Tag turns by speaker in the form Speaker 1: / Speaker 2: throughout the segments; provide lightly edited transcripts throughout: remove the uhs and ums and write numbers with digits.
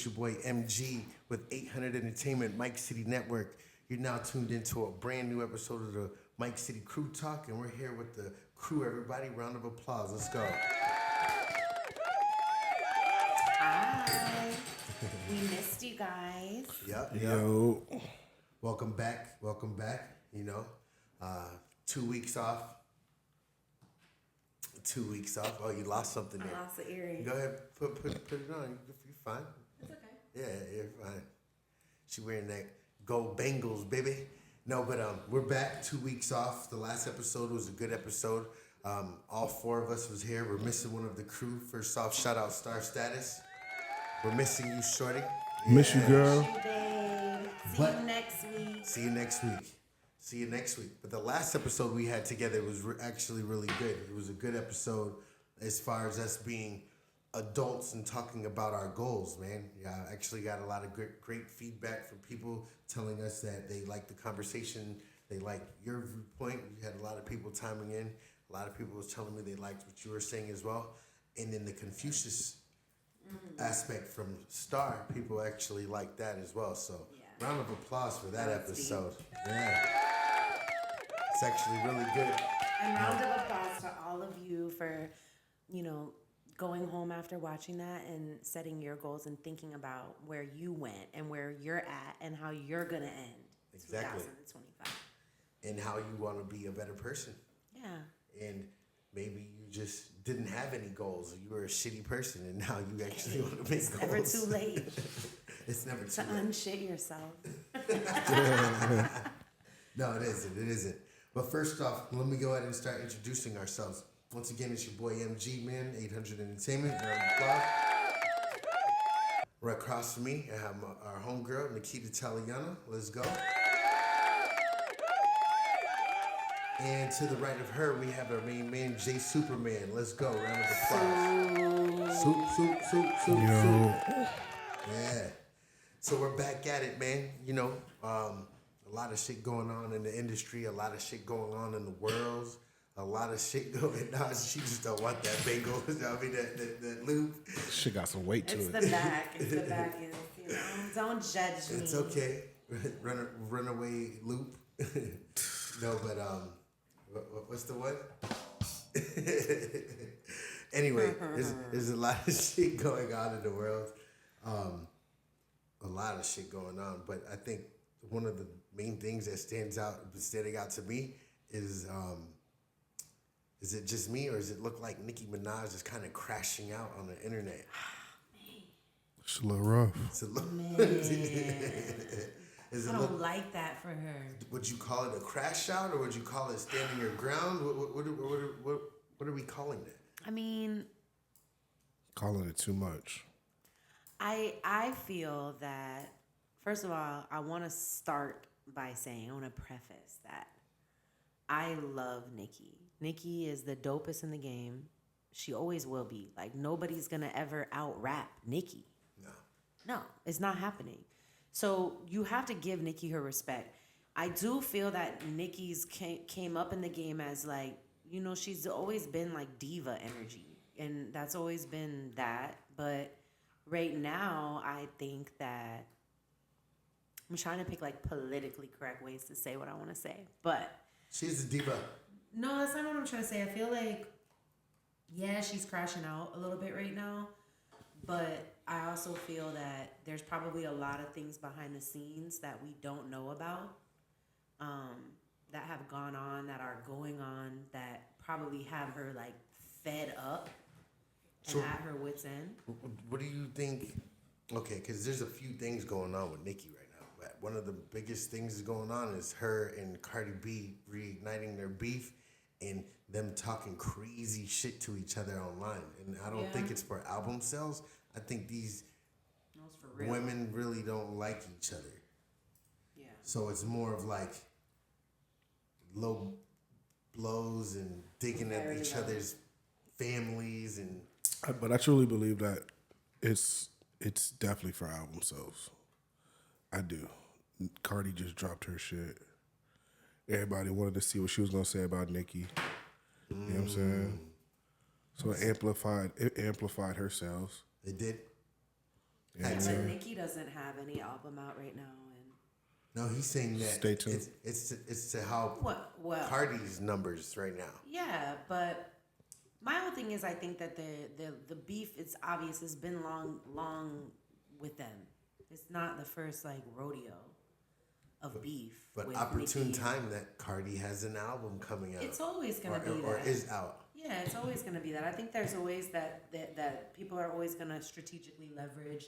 Speaker 1: your boy MG with 800 Entertainment, Mike City Network. You're now tuned into a brand new episode of the Mike City Crew Talk, and we're here with the crew, everybody. Round of applause. Let's go.
Speaker 2: Hi. We missed you guys.
Speaker 1: Yep.
Speaker 3: Yo.
Speaker 1: Welcome back. You know, 2 weeks off. 2 weeks off. Oh, you lost something there.
Speaker 2: I lost the earring.
Speaker 1: Go ahead, put it on. You're fine.
Speaker 2: It's okay.
Speaker 1: Yeah, you're fine. She wearing that Go Bengals, baby. No, but we're back. 2 weeks off. The last episode was a good episode. All four of us was here. We're missing one of the crew. First off, shout out Star Status. We're missing you, shorty.
Speaker 3: Miss you, girl.
Speaker 2: Miss you, babe. See you next week. See you next week.
Speaker 1: But the last episode we had together was actually really good. It was a good episode as far as us being adults and talking about our goals, man. Yeah, I actually got a lot of great feedback from people telling us that they like the conversation. They like your viewpoint. You had a lot of people chiming in. A lot of people was telling me they liked what you were saying as well. And then the Confucius aspect from Star, people actually liked that as well. So round of applause for that episode. Yeah. It's actually really good.
Speaker 2: And round of applause to all of you for, going home after watching that and setting your goals and thinking about where you went and where you're at and how you're going to end
Speaker 1: Exactly.
Speaker 2: 2025.
Speaker 1: And how you want to be a better person.
Speaker 2: Yeah.
Speaker 1: And maybe you just didn't have any goals. You were a shitty person, and now you actually want to make
Speaker 2: It's
Speaker 1: goals.
Speaker 2: never too late
Speaker 1: It's never too
Speaker 2: to
Speaker 1: late.
Speaker 2: unshit yourself.
Speaker 1: No, it isn't. It isn't. But first off, let me go ahead and start introducing ourselves. Once again, it's your boy MG, man, 800 Entertainment. Round of applause. Right across from me, I have our homegirl, Nikita Taliana. Let's go. And to the right of her, we have our main man, Jay Superman. Let's go. Round of applause. Soup.
Speaker 3: Yo.
Speaker 1: Yeah. So we're back at it, man. A lot of shit going on in the industry, a lot of shit going on in the world, a lot of shit going on. She just don't want that bagel. That loop.
Speaker 3: Shit got some weight to
Speaker 2: It's
Speaker 3: it.
Speaker 2: the back. Don't judge me.
Speaker 1: It's okay. Runaway loop. No, but what's the one? Anyway, there's a lot of shit going on in the world. A lot of shit going on, but I think one of the main things that standing out to me is it just me, or does it look like Nicki Minaj is kind of crashing out on the internet?
Speaker 3: It's a little rough.
Speaker 1: It's a little.
Speaker 2: I don't like that for her.
Speaker 1: Would you call it a crash out, or would you call it standing your ground? What are we calling that?
Speaker 2: I mean,
Speaker 3: Calling it too much.
Speaker 2: I feel that, first of all, I want to start by saying, I want to preface that I love Nicki. Nicki is the dopest in the game. She always will be. Like, nobody's going to ever out-rap Nicki. No, it's not happening. So you have to give Nicki her respect. I do feel that Nicki's came up in the game as, like, she's always been, like, diva energy. And that's always been that. But right now, I think that I'm trying to pick, like, politically correct ways to say what I want to say. But
Speaker 1: She's a diva.
Speaker 2: no, that's not what I'm trying to say. I feel like, yeah, she's crashing out a little bit right now. But I also feel that there's probably a lot of things behind the scenes that we don't know about, that have gone on, that are going on, that probably have her, like, fed up and at her wit's end.
Speaker 1: What do you think? Okay, because there's a few things going on with Nicki right now. But one of the biggest things going on is her and Cardi B reigniting their beef and them talking crazy shit to each other online. And I don't think it's for album sales. I think these women really don't like each other.
Speaker 2: Yeah.
Speaker 1: So it's more of like low blows and digging at each other's families and.
Speaker 3: But I truly believe that it's definitely for album sales. I do. Cardi just dropped her shit. Everybody wanted to see what she was gonna say about Nicki. You know what I'm saying? So it amplified her sales.
Speaker 1: It did. Had
Speaker 2: But
Speaker 1: to.
Speaker 2: Nicki doesn't have any album out right now, and
Speaker 1: No, he's saying that
Speaker 3: Stay tuned.
Speaker 1: it's to help
Speaker 2: well,
Speaker 1: Cardi's numbers right now.
Speaker 2: yeah, but my whole thing is I think that the beef, it's obvious, it's been long with them. It's not the first like rodeo of beef.
Speaker 1: But
Speaker 2: with
Speaker 1: opportune
Speaker 2: Nicki.
Speaker 1: time that Cardi has an album coming out.
Speaker 2: It's always gonna be
Speaker 1: or
Speaker 2: that.
Speaker 1: is out.
Speaker 2: Yeah, it's always gonna be that. I think there's always that people are always gonna strategically leverage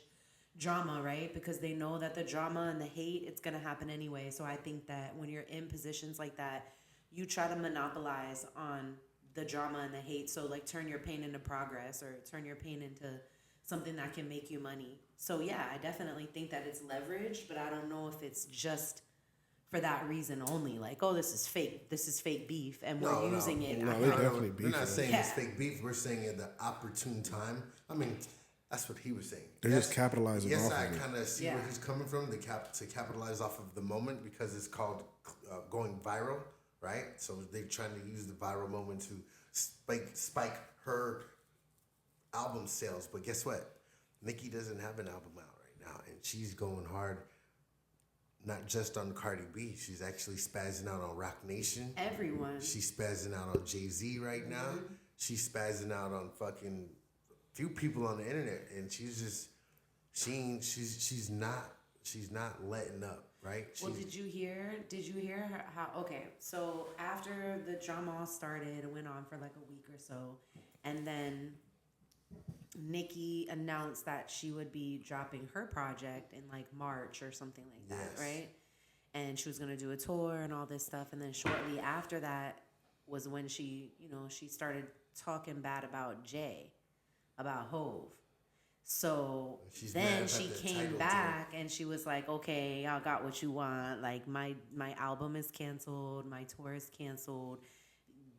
Speaker 2: drama, right? Because they know that the drama and the hate, it's gonna happen anyway. So I think that when you're in positions like that, you try to monopolize on the drama and the hate. So like turn your pain into progress or turn your pain into something that can make you money. So yeah, I definitely think that it's leverage, but I don't know if it's just for that reason only. Like, oh, this is fake beef, and we're using it.
Speaker 3: No,
Speaker 2: I
Speaker 3: it
Speaker 2: think-
Speaker 3: definitely
Speaker 1: We're not
Speaker 3: beef.
Speaker 1: saying
Speaker 2: Yeah.
Speaker 1: it's fake beef. We're saying at the opportune time. I mean, that's what he was saying.
Speaker 3: They're just capitalizing
Speaker 1: Yes,
Speaker 3: off
Speaker 1: I
Speaker 3: of it.
Speaker 1: kind of see
Speaker 2: Yeah.
Speaker 1: where he's coming from. To capitalize off of the moment because it's called going viral, right? So they're trying to use the viral moment to spike her album sales. But guess what? Nicki doesn't have an album out right now, and she's going hard. Not just on Cardi B, she's actually spazzing out on Rock Nation.
Speaker 2: Everyone.
Speaker 1: She's spazzing out on Jay-Z right now. She's spazzing out on fucking few people on the internet, and she's not letting up, right?
Speaker 2: Well, did you hear how, okay, so after the drama all started, it went on for like a week or so, and then Nicki announced that she would be dropping her project in like March or something like that,
Speaker 1: Yes.
Speaker 2: right? And she was going to do a tour and all this stuff, and then shortly after that was when she started talking bad about Jay, about Hove. So
Speaker 1: She's mad
Speaker 2: then
Speaker 1: about
Speaker 2: she
Speaker 1: the
Speaker 2: came
Speaker 1: title
Speaker 2: back and she was like, okay, y'all got what you want. Like my album is canceled. My tour is canceled.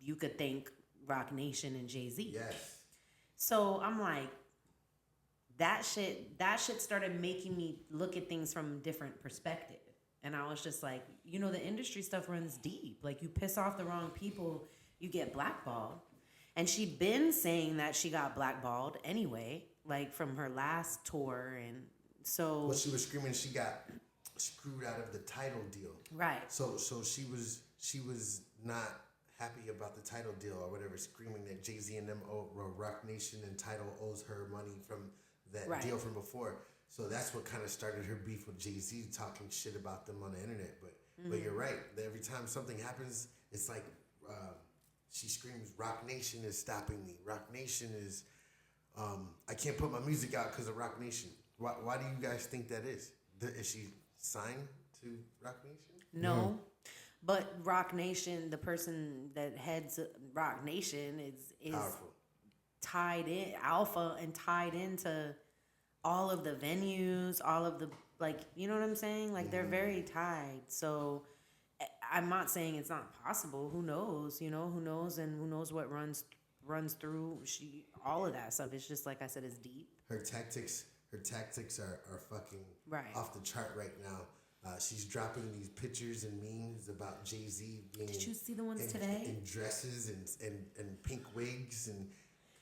Speaker 2: You could thank Rock Nation and Jay-Z.
Speaker 1: Yes.
Speaker 2: So I'm like, that shit started making me look at things from a different perspective. And I was just like, the industry stuff runs deep. Like you piss off the wrong people, you get blackballed. And she'd been saying that she got blackballed anyway, like from her last tour. And so.
Speaker 1: Well, she was screaming she got screwed out of the title deal.
Speaker 2: Right.
Speaker 1: So she was not happy about the title deal or whatever, screaming that Jay-Z and them Rock Nation and Title owes her money from that
Speaker 2: Right.
Speaker 1: deal from before. So that's what kind of started her beef with Jay-Z, talking shit about them on the internet. But you're right. That every time something happens, it's like she screams, "Rock Nation is stopping me. Rock Nation is I can't put my music out because of Rock Nation." Why do you guys think that is? Is she signed to Rock Nation?
Speaker 2: No. But Rock Nation, the person that heads Rock Nation is
Speaker 1: Powerful.
Speaker 2: tied in alpha and tied into all of the venues, all of the, like, you know what I'm saying? Like they're very tied. So I'm not saying it's not possible. Who knows? Who knows, and who knows what runs through all of that stuff. It's just like I said, it's deep.
Speaker 1: Her tactics are fucking
Speaker 2: Right.
Speaker 1: off the chart right now. She's dropping these pictures and memes about Jay-Z being.
Speaker 2: Did you see the ones
Speaker 1: in,
Speaker 2: today?
Speaker 1: In dresses and pink wigs and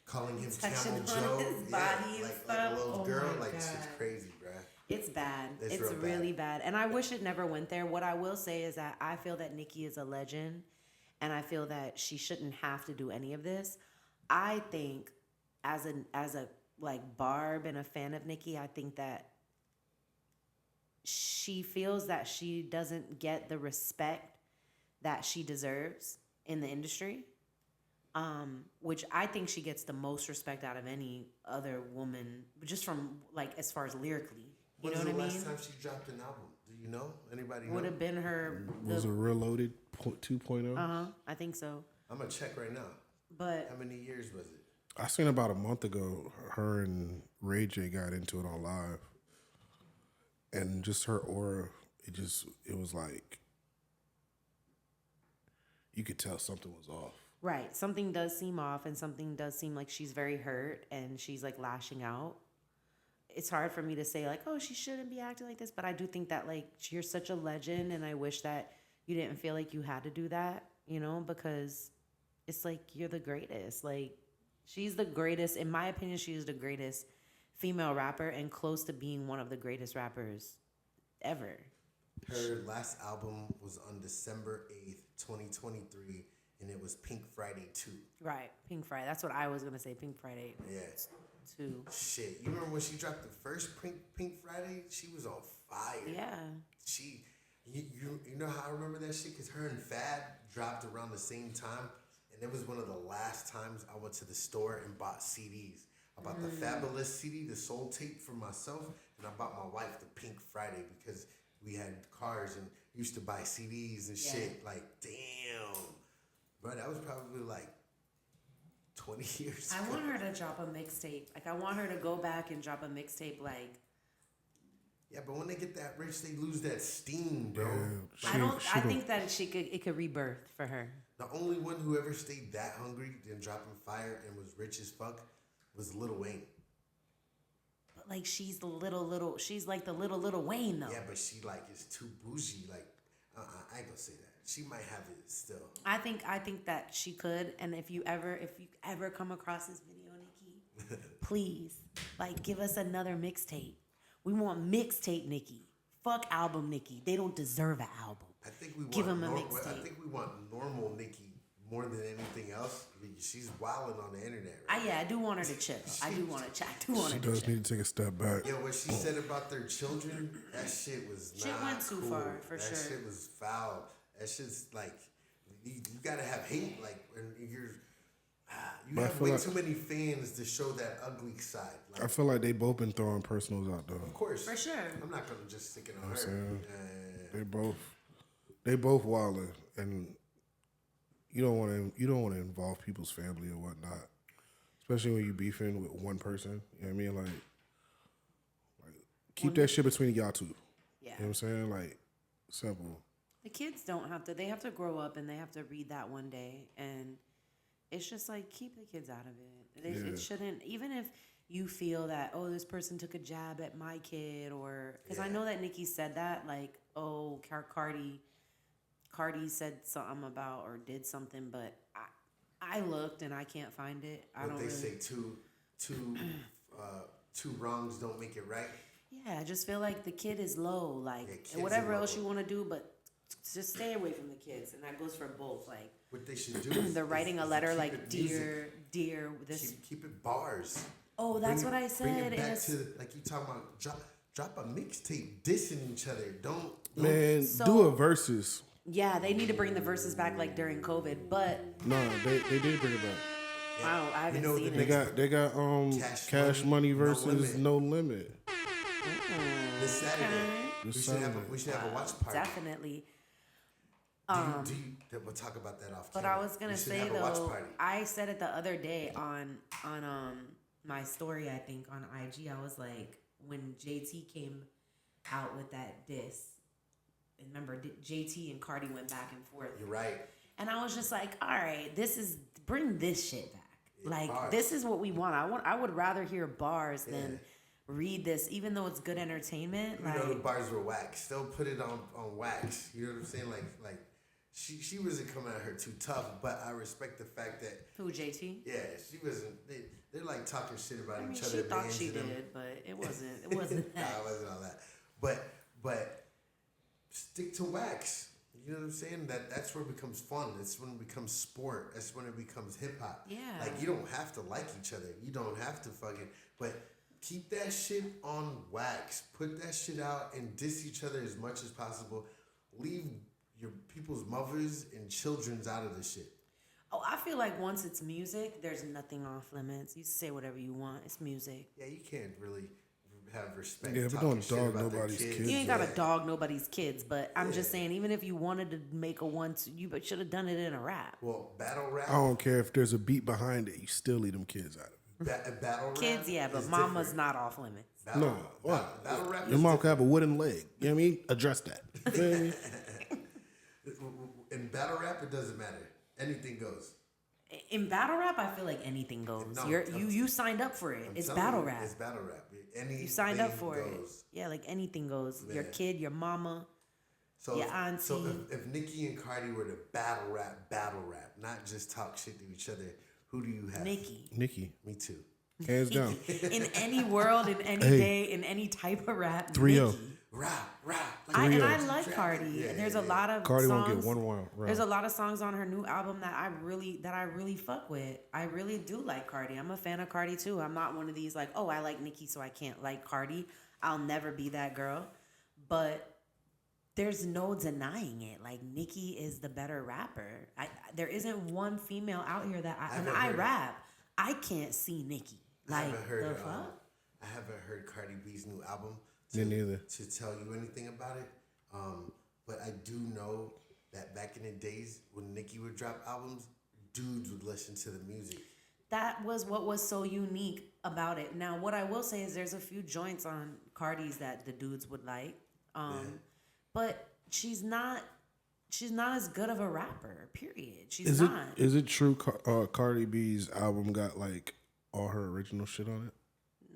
Speaker 1: calling him
Speaker 2: Touching
Speaker 1: Camel
Speaker 2: on
Speaker 1: Joe.
Speaker 2: his body and
Speaker 1: like
Speaker 2: stuff.
Speaker 1: a little
Speaker 2: Oh
Speaker 1: girl.
Speaker 2: my
Speaker 1: Like
Speaker 2: God.
Speaker 1: shit's crazy, bruh.
Speaker 2: It's bad.
Speaker 1: It's
Speaker 2: It's
Speaker 1: real bad.
Speaker 2: really bad. And I wish it never went there. What I will say is that I feel that Nicki is a legend, and I feel that she shouldn't have to do any of this. I think as a like Barb and a fan of Nicki, I think that she feels that she doesn't get the respect that she deserves in the industry. Which I think she gets the most respect out of any other woman, just from like as far as lyrically. You know what I mean?
Speaker 1: When's the last time she dropped an album? Do you know? Anybody know?
Speaker 2: Would have been her.
Speaker 3: Was it Reloaded 2.0?
Speaker 2: I think so.
Speaker 1: I'm gonna check right now.
Speaker 2: But
Speaker 1: How many years was it?
Speaker 3: I seen about a month ago, her and Ray J got into it on live. And just her aura, it was like, you could tell something was off.
Speaker 2: right, something does seem off, and something does seem like she's very hurt, and she's like lashing out. It's hard for me to say like, oh, she shouldn't be acting like this, but I do think that like you're such a legend, and I wish that you didn't feel like you had to do that, because it's like you're the greatest. Like she's the greatest, in my opinion. She is the greatest female rapper and close to being one of the greatest rappers ever.
Speaker 1: Her last album was on December 8th, 2023, and it was Pink Friday 2.
Speaker 2: Right, Pink Friday. That's what I was gonna say. Pink Friday
Speaker 1: Yeah.
Speaker 2: 2.
Speaker 1: Shit. You remember when she dropped the first Pink Friday? She was on fire.
Speaker 2: Yeah.
Speaker 1: You know how I remember that shit? Because her and Fab dropped around the same time. And it was one of the last times I went to the store and bought CDs. I bought the Fabulous CD, the Soul Tape for myself. And I bought my wife the Pink Friday because we had cars and used to buy CDs and shit. Like, damn. Bro, that was probably like 20 years
Speaker 2: I
Speaker 1: ago.
Speaker 2: want her to drop a mixtape. Like, I want her to go back and drop a mixtape. Like,
Speaker 1: Yeah, but when they get that rich, they lose that steam, bro.
Speaker 3: Yeah,
Speaker 2: I think that it could rebirth for her.
Speaker 1: The only one who ever stayed that hungry, then dropping fire, and was rich as fuck was Lil Wayne.
Speaker 2: But like, she's like the little Wayne though.
Speaker 1: Yeah, but she like is too bougie. Like, I ain't gonna say that. She might have it still.
Speaker 2: I think that she could. And if you ever come across this video, Nikki, please, like, give us another mixtape. We want mixtape Nikki. Fuck album Nikki. They don't deserve an album.
Speaker 1: I think we
Speaker 2: Give
Speaker 1: want
Speaker 2: him a
Speaker 1: I
Speaker 2: mixtape.
Speaker 1: think we want normal Nikki more than anything else. She's wilding on the internet, right?
Speaker 2: I do want her to chill. I do want to chat.
Speaker 3: She does need to take a step back.
Speaker 1: Yeah, what she said about their children, that shit was
Speaker 2: Shit
Speaker 1: not
Speaker 2: went too
Speaker 1: cool.
Speaker 2: far, for
Speaker 1: that
Speaker 2: sure.
Speaker 1: That shit was foul. That shit's like, you gotta have hate. Like, when you
Speaker 3: But I
Speaker 1: have
Speaker 3: feel
Speaker 1: way
Speaker 3: like-
Speaker 1: too many fans to show that ugly side. Like,
Speaker 3: I feel like they both been throwing personals out though.
Speaker 1: of course.
Speaker 2: For sure.
Speaker 1: I'm not gonna just stick it on her.
Speaker 3: saying? They both wildin', and you don't want to involve people's family or whatnot, especially when you beefing with one person. You know what I mean? Like keep that shit between y'all two.
Speaker 2: Yeah.
Speaker 3: You know what I'm saying? Like, simple.
Speaker 2: The kids don't have to. They have to grow up and they have to read that one day. And it's just like, keep the kids out of it. It shouldn't, even if you feel that, oh, this person took a jab at my kid, or because I know that Nikki said that, like, oh, Cardi said something about or did something, but I looked and I can't find it.
Speaker 1: Say two wrongs don't make it right.
Speaker 2: Yeah, I just feel like the kid is low, like,
Speaker 1: kids
Speaker 2: and whatever
Speaker 1: are
Speaker 2: else
Speaker 1: low.
Speaker 2: you want to do, but just stay away from the kids, and that goes for both. Like,
Speaker 1: What they should do is
Speaker 2: they're writing a
Speaker 1: is
Speaker 2: letter
Speaker 1: keep
Speaker 2: like,
Speaker 1: it music.
Speaker 2: dear, this.
Speaker 1: Keep it bars.
Speaker 2: Oh, that's
Speaker 1: Bring
Speaker 2: what
Speaker 1: it-
Speaker 2: I said.
Speaker 1: Bring it back
Speaker 2: It's-
Speaker 1: to like you talking about. Drop a mixtape dissing each other. Don't
Speaker 3: Man,
Speaker 2: So-
Speaker 3: do a versus.
Speaker 2: Yeah, they need to bring the verses back like during COVID, but
Speaker 3: No, they did bring it back.
Speaker 2: wow, I haven't
Speaker 1: know the
Speaker 2: seen
Speaker 1: next-
Speaker 2: it.
Speaker 3: They got Cash Money
Speaker 1: No
Speaker 3: versus
Speaker 1: Limit.
Speaker 3: No Limit.
Speaker 1: This Saturday.
Speaker 2: Okay.
Speaker 1: We should have a watch party.
Speaker 2: Definitely.
Speaker 1: We'll talk about that off
Speaker 2: But
Speaker 1: camera.
Speaker 2: I was gonna
Speaker 1: We should
Speaker 2: say
Speaker 1: have a watch
Speaker 2: though,
Speaker 1: party.
Speaker 2: I said it the other day on my story. I think on IG, I was like, when JT came out with that diss. And remember, JT and Cardi went back and forth.
Speaker 1: You're right.
Speaker 2: And I was just like, all right, bring this shit back.
Speaker 1: Yeah,
Speaker 2: Like,
Speaker 1: bars.
Speaker 2: this is what we want. I would rather hear bars than read this, even though it's good entertainment.
Speaker 1: You
Speaker 2: Like,
Speaker 1: know the bars were wax. Still put it on wax. You know what I'm saying? Like she wasn't coming at her too tough, but I respect the fact that
Speaker 2: who, JT?
Speaker 1: she wasn't. They're like talking shit about
Speaker 2: I mean,
Speaker 1: each
Speaker 2: she
Speaker 1: other.
Speaker 2: thought
Speaker 1: bands
Speaker 2: she
Speaker 1: and them.
Speaker 2: did, but it wasn't
Speaker 1: Nah,
Speaker 2: that.
Speaker 1: it wasn't all that. But stick to wax. You know what I'm saying? That's where it becomes fun. That's when it becomes sport. That's when it becomes hip hop.
Speaker 2: Yeah.
Speaker 1: Like, you don't have to like each other. You don't have to fucking. But keep that shit on wax. Put that shit out and diss each other as much as possible. Leave your people's mothers and children's out of the shit.
Speaker 2: Oh, I feel like once it's music, there's nothing off limits. You say whatever you want. It's music.
Speaker 1: Yeah, you can't really have respect.
Speaker 3: Yeah, but
Speaker 1: talking
Speaker 3: don't
Speaker 1: shit
Speaker 3: dog
Speaker 1: about their
Speaker 3: nobody's kids.
Speaker 2: You ain't gotta
Speaker 1: Yeah.
Speaker 2: dog nobody's kids, but I'm just saying, even if you wanted to make a one, you should have done it in a rap.
Speaker 1: Well, battle rap.
Speaker 3: I don't care if there's a beat behind it. You still leave them kids out of it.
Speaker 1: Battle rap.
Speaker 2: Kids, yeah, but
Speaker 1: is
Speaker 2: mama's
Speaker 1: different.
Speaker 2: not off limits.
Speaker 1: Battle,
Speaker 3: No, what?
Speaker 1: Battle rap.
Speaker 3: Your
Speaker 1: is
Speaker 3: mom
Speaker 1: different.
Speaker 3: could have a wooden leg. You know what I mean? Address that. You feel me?
Speaker 1: In battle rap, it doesn't matter. Anything goes.
Speaker 2: In battle rap, I feel like anything goes.
Speaker 1: No,
Speaker 2: you signed up for it.
Speaker 1: I'm
Speaker 2: It's
Speaker 1: telling
Speaker 2: battle
Speaker 1: you,
Speaker 2: rap.
Speaker 1: It's battle rap. Anything
Speaker 2: You signed up for
Speaker 1: goes.
Speaker 2: it. Yeah, like anything goes. Your
Speaker 1: Yeah.
Speaker 2: kid, your mama.
Speaker 1: So,
Speaker 2: Your auntie.
Speaker 1: so if Nicki and Cardi were to battle rap, not just talk shit to each other, who do you have?
Speaker 2: Nikki.
Speaker 3: Nikki.
Speaker 1: Me too.
Speaker 3: Hands down.
Speaker 2: In any world, in any
Speaker 3: Hey.
Speaker 2: day, in any type of rap,
Speaker 3: 3-0.
Speaker 2: Nicki.
Speaker 1: Rap.
Speaker 2: And I
Speaker 3: 3-0.
Speaker 2: like Cardi.
Speaker 1: Yeah,
Speaker 2: There's
Speaker 1: yeah,
Speaker 2: a lot of
Speaker 3: Cardi
Speaker 2: songs.
Speaker 3: won't get one round.
Speaker 2: There's a lot of songs on her new album that I really fuck with. I really do like Cardi. I'm a fan of Cardi too. I'm not one of these like, oh, I like Nicki, so I can't like Cardi. I'll never be that girl. But there's no denying it. Like Nicki is the better rapper. There isn't one female out here that I rap. I can't see Nicki.
Speaker 1: I
Speaker 2: Like
Speaker 1: haven't heard.
Speaker 2: the fuck.
Speaker 1: I haven't heard Cardi B's new album.
Speaker 3: Me neither.
Speaker 1: To tell you anything about it, but I do know that back in the days when Nicki would drop albums, dudes would listen to the music.
Speaker 2: That was what was so unique about it. Now, what I will say is there's a few joints on Cardi's that the dudes would like, but she's not as good of a rapper. Period. She's not.
Speaker 3: Is it true Cardi B's album got like all her original shit on it?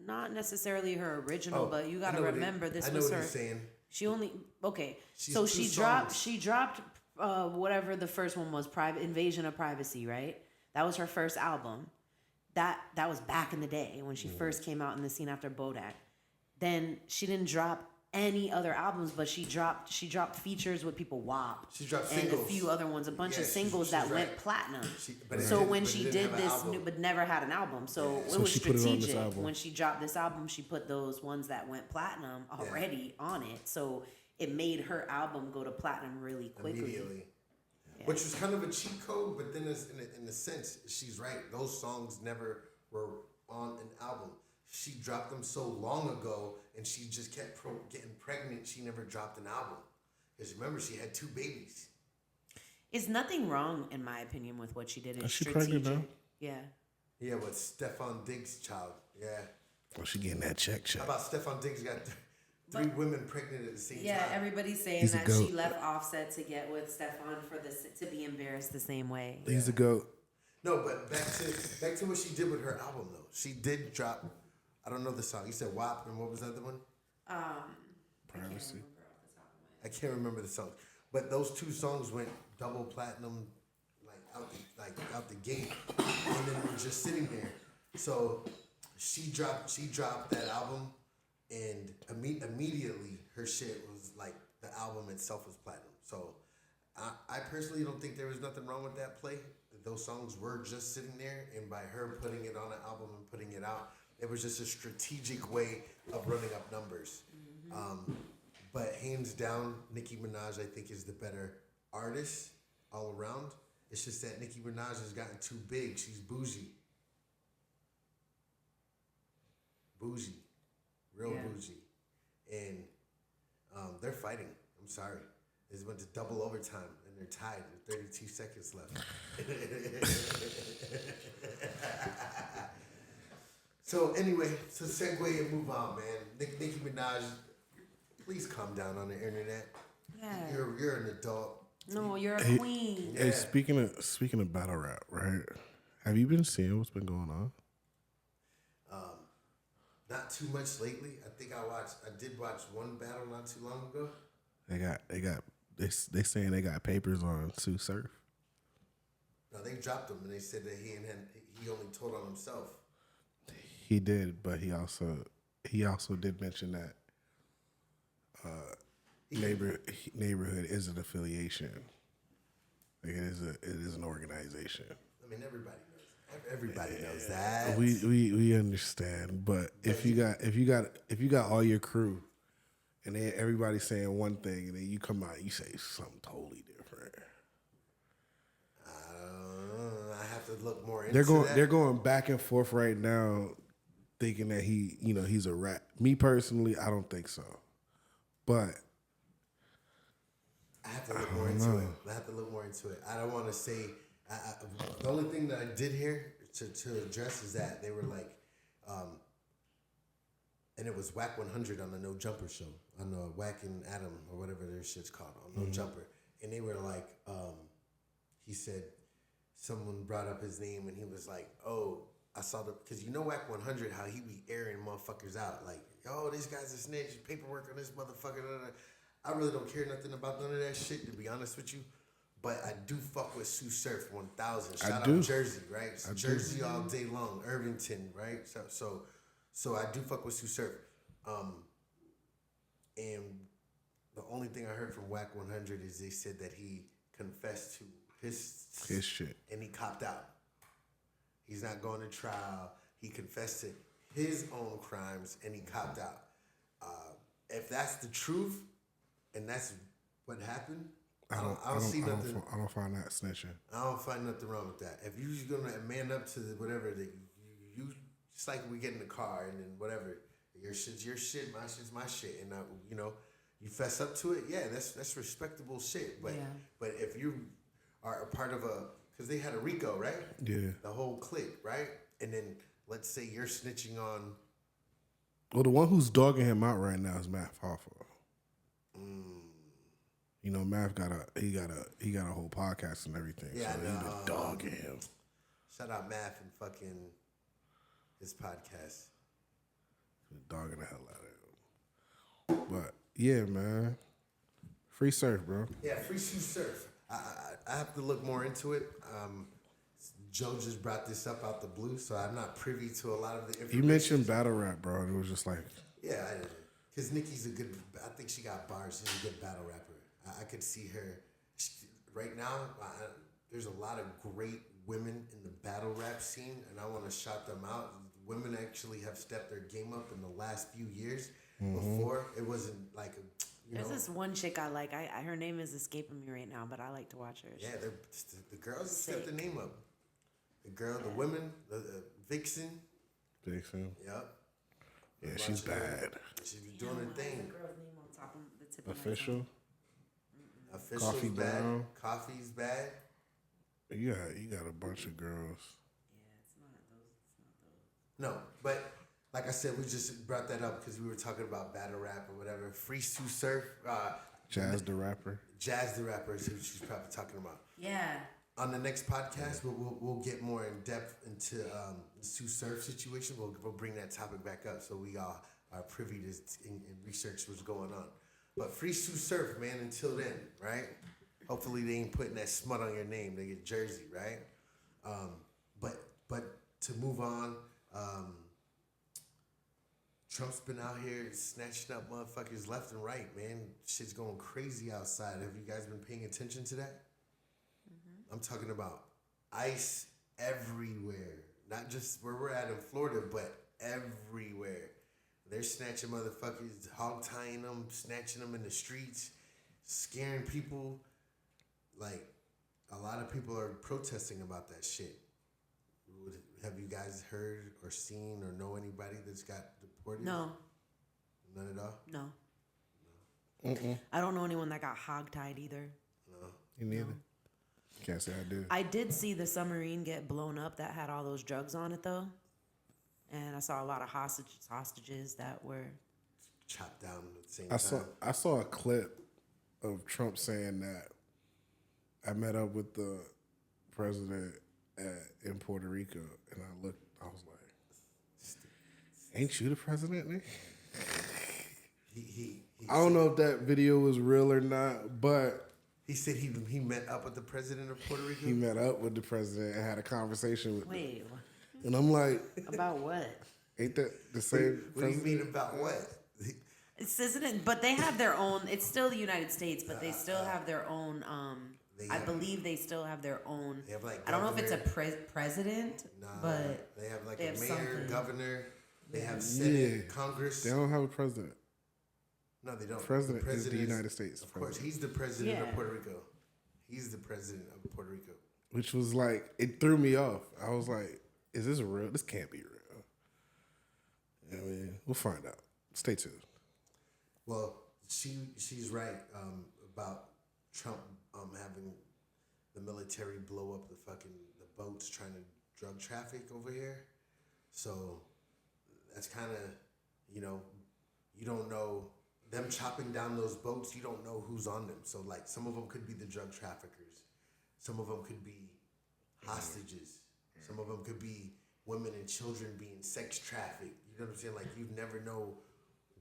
Speaker 2: Not necessarily her original, but you got to remember this
Speaker 1: I know
Speaker 2: was
Speaker 1: what
Speaker 2: her.
Speaker 1: you're saying.
Speaker 2: She only okay.
Speaker 1: She's
Speaker 2: So
Speaker 1: two
Speaker 2: she dropped whatever the first one was, Private Invasion of Privacy, right? That was her first album. That was back in the day when she first came out in the scene after Bodak. Then she didn't drop any other albums, but she dropped features with people WAP.
Speaker 1: She dropped
Speaker 2: and
Speaker 1: singles.
Speaker 2: a few other ones, a bunch of
Speaker 1: Yeah,
Speaker 2: singles
Speaker 1: she's
Speaker 2: that
Speaker 1: right.
Speaker 2: went platinum.
Speaker 1: But it
Speaker 2: So
Speaker 1: didn't-
Speaker 2: when
Speaker 1: but it
Speaker 2: she
Speaker 1: didn't
Speaker 2: did
Speaker 1: have an
Speaker 2: this,
Speaker 1: album.
Speaker 2: but never had an album, so it
Speaker 3: So
Speaker 2: was
Speaker 3: she put it on this
Speaker 2: strategic.
Speaker 3: album.
Speaker 2: When she dropped this album, she put those ones that went platinum already on it, so it made her album go to platinum really quickly.
Speaker 1: Immediately. Which was kind of a cheat code, but then in a sense, she's right. Those songs never were on an album. She dropped them so long ago, and she just kept getting pregnant. She never dropped an album. Because remember, she had 2 babies.
Speaker 2: It's nothing wrong, in my opinion, with what she did. It's
Speaker 3: Is she
Speaker 2: strategic.
Speaker 3: pregnant now?
Speaker 2: Yeah.
Speaker 1: Yeah, with Stefan Diggs' child. Yeah.
Speaker 3: Oh, she getting that check.
Speaker 1: How about Stefan Diggs got 3 women pregnant at the same
Speaker 2: Yeah,
Speaker 1: time?
Speaker 2: everybody's saying
Speaker 3: He's a
Speaker 2: that
Speaker 3: goat.
Speaker 2: she left Offset to get with Stefan for this to be embarrassed the same way.
Speaker 3: He's a goat.
Speaker 1: No, but back to what she did with her album, though. She did drop, I don't know the song. You said WAP, and what was the other one?
Speaker 3: Privacy.
Speaker 1: I can't remember the songs, but those 2 songs went double platinum, out the gate, and then we're just sitting there. So she dropped that album, and immediately her shit was like the album itself was platinum. So I personally don't think there was nothing wrong with that play. Those songs were just sitting there, and by her putting it on an album and putting it out, it was just a strategic way of running up numbers. But hands down, Nicki Minaj, I think, is the better artist all around. It's just that Nicki Minaj has gotten too big. She's bougie. Real bougie. And they're fighting. I'm sorry. They went to double overtime, and they're tied with 32 seconds left. So anyway, to segue and move on, man. Nicki Minaj, please calm down on the internet.
Speaker 2: Yeah.
Speaker 1: You're an adult.
Speaker 2: No, you're a queen.
Speaker 3: Hey, speaking of battle rap, right? Have you been seeing what's been going on?
Speaker 1: Not too much lately. I think I did watch one battle not too long ago.
Speaker 3: They saying they got papers on Sue Surf.
Speaker 1: No, they dropped him, and they said that he only told on himself.
Speaker 3: He did, but he also did mention that neighborhood is an affiliation. Like it is an organization.
Speaker 1: I mean, everybody knows. Everybody knows that.
Speaker 3: We understand, but if you got all your crew, and then everybody's saying one thing, and then you come out and you say something totally different.
Speaker 1: I have to look more into that.
Speaker 3: They're going back and forth right now, thinking that he's a rat. Me personally, I don't think so, but
Speaker 1: I have to look more into it. I don't want to say. The only thing that I did hear to address is that they were like, and it was Whack 100 on the No Jumper show, on Whack and Adam or whatever their shit's called, on No Jumper, and they were like, he said, someone brought up his name and he was like, oh, I saw because Whack 100, how he be airing motherfuckers out, like, yo, this guy's a snitch, paperwork on this motherfucker. I really don't care nothing about none of that shit, to be honest with you. But I do fuck with Sue Surf 1000.
Speaker 3: I
Speaker 1: Shout
Speaker 3: do.
Speaker 1: out Jersey, right?
Speaker 3: I do.
Speaker 1: Jersey all day long. Irvington, right? So I do fuck with Sue Surf. And the only thing I heard from Whack 100 is they said that he confessed to his
Speaker 3: shit.
Speaker 1: and he copped out. He's not going to trial. He confessed to his own crimes and he copped out. If that's the truth and that's what happened, I don't see nothing.
Speaker 3: I don't find that snitching.
Speaker 1: I don't find nothing wrong with that. If you're gonna man up to whatever that you it's like we get in the car and then whatever your shit's your shit, my shit's my shit, and you fess up to it. Yeah, that's respectable shit. But but if you are a part of because they had a RICO, right?
Speaker 3: Yeah.
Speaker 1: The whole clique, right? And then let's say you're snitching on.
Speaker 3: Well, the one who's dogging him out right now is Matt Hoffa. You know, Matt got a whole podcast and everything.
Speaker 1: Yeah,
Speaker 3: so he's been dogging him.
Speaker 1: Shout out Math and fucking his podcast.
Speaker 3: Been dogging the hell out of him. But yeah, man, free surf, bro.
Speaker 1: Yeah, free Sue Surf. I have to look more into it. Joe just brought this up out the blue, so I'm not privy to a lot of the information.
Speaker 3: You mentioned battle rap, bro. It was just like,
Speaker 1: yeah, because Nikki's I think she got bars. She's a good battle rapper. I could see her right now. There's a lot of great women in the battle rap scene, and I want to shout them out. Women actually have stepped their game up in the last few years. Before, it wasn't like
Speaker 2: There's this one chick I like. Her name is escaping me right now, but I like to watch her.
Speaker 1: Yeah, the girls stepped their name up. The women, the Vixen.
Speaker 3: Vixen.
Speaker 1: Yep.
Speaker 3: Yeah, she's bad.
Speaker 1: She's doing her thing.
Speaker 2: The girl's name on top of the tip of my
Speaker 3: Official.
Speaker 1: Official's
Speaker 3: Coffee
Speaker 1: bad.
Speaker 3: Brown.
Speaker 1: Coffee's bad.
Speaker 3: You got a bunch of girls.
Speaker 2: Yeah, it's not those.
Speaker 1: No, but like I said, we just brought that up because we were talking about battle rap or whatever. Free Sue Surf.
Speaker 3: Jazz the rapper.
Speaker 1: Jazz the rapper is who she's probably talking about.
Speaker 2: Yeah.
Speaker 1: On the next podcast, we'll get more in depth into the Sue Surf situation. We'll bring that topic back up so we all are privy to and research what's going on. But free Sue Surf, man. Until then, right? Hopefully they ain't putting that smut on your name. They get Jersey, right? But to move on, Trump's been out here snatching up motherfuckers left and right, man. Shit's going crazy outside. Have you guys been paying attention to that? I'm talking about ICE everywhere. Not just where we're at in Florida, but everywhere. They're snatching motherfuckers, hog tying them, snatching them in the streets, scaring people. Like, a lot of people are protesting about that shit. Have you guys heard or seen or know anybody that's got deported?
Speaker 2: No.
Speaker 1: None at all?
Speaker 2: No.
Speaker 3: Mm-mm.
Speaker 2: I don't know anyone that got hogtied either.
Speaker 1: No.
Speaker 3: You neither. Can't say I did.
Speaker 2: I did see the submarine get blown up that had all those drugs on it, though. And I saw a lot of hostages that were
Speaker 1: Chopped down at the same time.
Speaker 3: I saw a clip of Trump saying that I met up with the president in Puerto Rico, and I was like, ain't you the president, Nick? I don't know if that video was real or not, but
Speaker 1: He said he met up with the president of Puerto Rico?
Speaker 3: he met up with the president and had a conversation with him.
Speaker 2: Wait,
Speaker 3: And I'm like,
Speaker 2: about what?
Speaker 3: ain't that the same
Speaker 1: What do you
Speaker 3: president?
Speaker 1: mean about what?
Speaker 2: It's isn't it? But they have their own. It's still the United States, but they still have their own. I believe they still have their own.
Speaker 1: They have like
Speaker 2: I don't know if it's a
Speaker 1: governor.
Speaker 2: president,
Speaker 1: Nah,
Speaker 2: but
Speaker 1: they have like
Speaker 2: they
Speaker 1: a
Speaker 2: have
Speaker 1: mayor,
Speaker 2: something.
Speaker 1: governor. They have Senate,
Speaker 3: Yeah.
Speaker 1: Congress.
Speaker 3: They don't have a president.
Speaker 1: No, they don't.
Speaker 3: President is the United States
Speaker 1: Of course,
Speaker 3: president.
Speaker 1: he's the president
Speaker 2: Yeah.
Speaker 1: of Puerto Rico. He's the president of Puerto Rico.
Speaker 3: Which was like, it threw me off. I was like, is this real? This can't be real. I mean, we'll find out. Stay tuned.
Speaker 1: Well, she's right about Trump having the military blow up the boats trying to drug traffic over here. So that's kind of, you don't know them chopping down those boats. You don't know who's on them. So like some of them could be the drug traffickers. Some of them could be hostages. Some of them could be women and children being sex trafficked. You know what I'm saying? Like you never know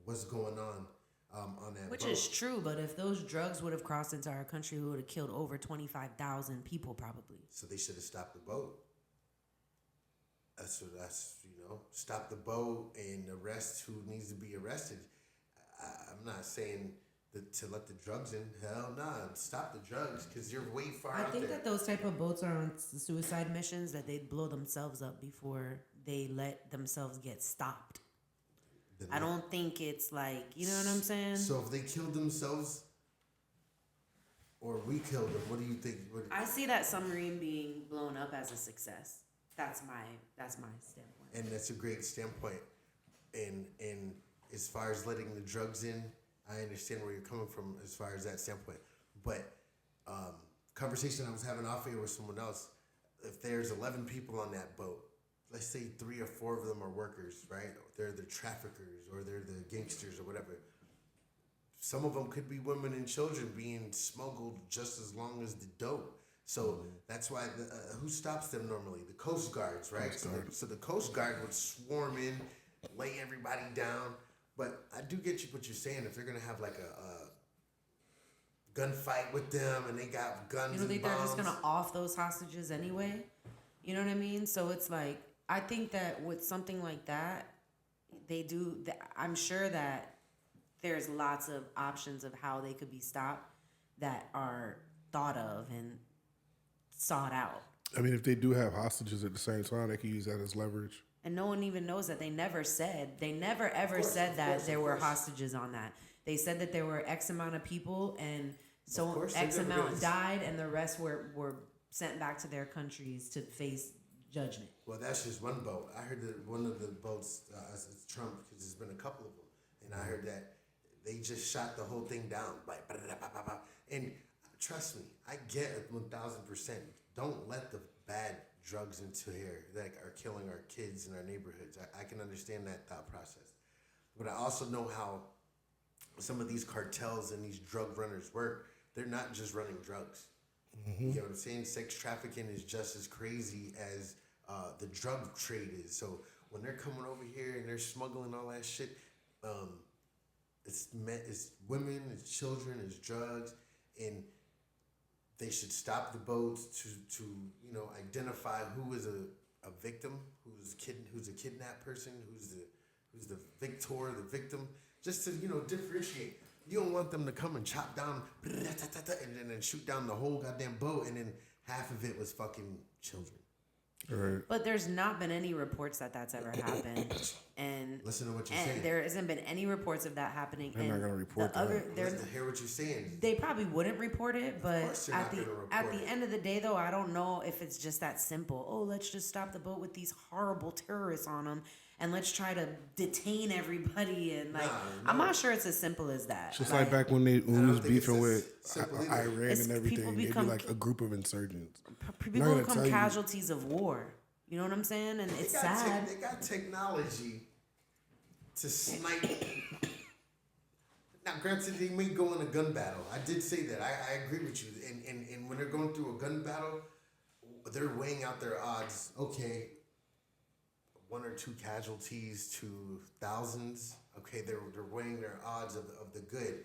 Speaker 1: what's going on. on that
Speaker 2: Which
Speaker 1: boat.
Speaker 2: is true, but if those drugs would have crossed into our country, we would have killed over 25,000 people probably.
Speaker 1: So they should have stopped the boat. Stop the boat and arrest who needs to be arrested. I'm not saying to let the drugs in. Hell nah, stop the drugs because you're way far
Speaker 2: I
Speaker 1: out
Speaker 2: think
Speaker 1: there.
Speaker 2: that those type of boats are on suicide missions that they'd blow themselves up before they let themselves get stopped. I don't think it's like, you know what I'm saying?
Speaker 1: So if they killed themselves or we killed them, what do you think?
Speaker 2: I see that submarine being blown up as a success. That's my standpoint.
Speaker 1: And that's a great standpoint. And as far as letting the drugs in, I understand where you're coming from as far as that standpoint. But conversation I was having off air with someone else, if there's 11 people on that boat, let's say 3 or 4 of them are workers, right? They're the traffickers or they're the gangsters or whatever. Some of them could be women and children being smuggled just as long as the dope. So that's why who stops them normally? The Coast Guards, right? So the Coast Guard would swarm in, lay everybody down. But I do get you what you're saying. If they're gonna have like a gunfight with them and they got guns,
Speaker 2: You don't think
Speaker 1: and
Speaker 2: they're
Speaker 1: bombs,
Speaker 2: just gonna off those hostages anyway? You know what I mean? So it's like, I think that with something like that, they do. I'm sure that there's lots of options of how they could be stopped that are thought of and sought out.
Speaker 3: I mean, if they do have hostages at the same time, they can use that as leverage.
Speaker 2: And no one even knows that. They never ever said that there were hostages on that. They said that there were X amount of people and so X amount died and the rest were sent back to their countries to face judgment.
Speaker 1: Well, that's just one boat. I heard that one of the boats, it's Trump, because there's been a couple of them, and I heard that they just shot the whole thing down. And trust me, I get it 1,000%. Don't let the bad drugs into here that are killing our kids in our neighborhoods. I can understand that thought process. But I also know how some of these cartels and these drug runners work. They're not just running drugs. You know what I'm saying? Sex trafficking is just as crazy as the drug trade is. So when they're coming over here and they're smuggling all that shit, it's women, it's children, it's drugs, and they should stop the boats to identify who is a victim, who's a kidnapped person, who's the victor, the victim, just to differentiate. You don't want them to come and chop down and then shoot down the whole goddamn boat, and then half of it was fucking children.
Speaker 3: Right.
Speaker 2: But there's not been any reports that that's ever happened, and
Speaker 1: Listen to what you're saying.
Speaker 2: there hasn't been any reports of that happening.
Speaker 3: They're not gonna report that.
Speaker 1: Listen to hear what you're saying.
Speaker 2: They probably wouldn't report it, but
Speaker 1: course they're not gonna report
Speaker 2: at the
Speaker 1: it.
Speaker 2: end of the day, though, I don't know if it's just that simple. Oh, let's just stop the boat with these horrible terrorists on them, and let's try to detain everybody. And I'm not sure it's as simple as that.
Speaker 3: Just like back when we was beefing with
Speaker 1: simple either.
Speaker 3: Iran
Speaker 2: It's
Speaker 3: and everything,
Speaker 2: people
Speaker 3: they'd be
Speaker 2: become-
Speaker 3: like a group of insurgents.
Speaker 2: people
Speaker 3: not gonna
Speaker 2: become
Speaker 3: tell you.
Speaker 2: casualties of war. You know what I'm saying? And it's sad.
Speaker 1: They got technology to snipe. Now, granted, they may go in a gun battle. I did say that. I agree with you. And when they're going through a gun battle, they're weighing out their odds. Okay, 1 or 2 casualties to thousands. Okay, they're weighing their odds of the good.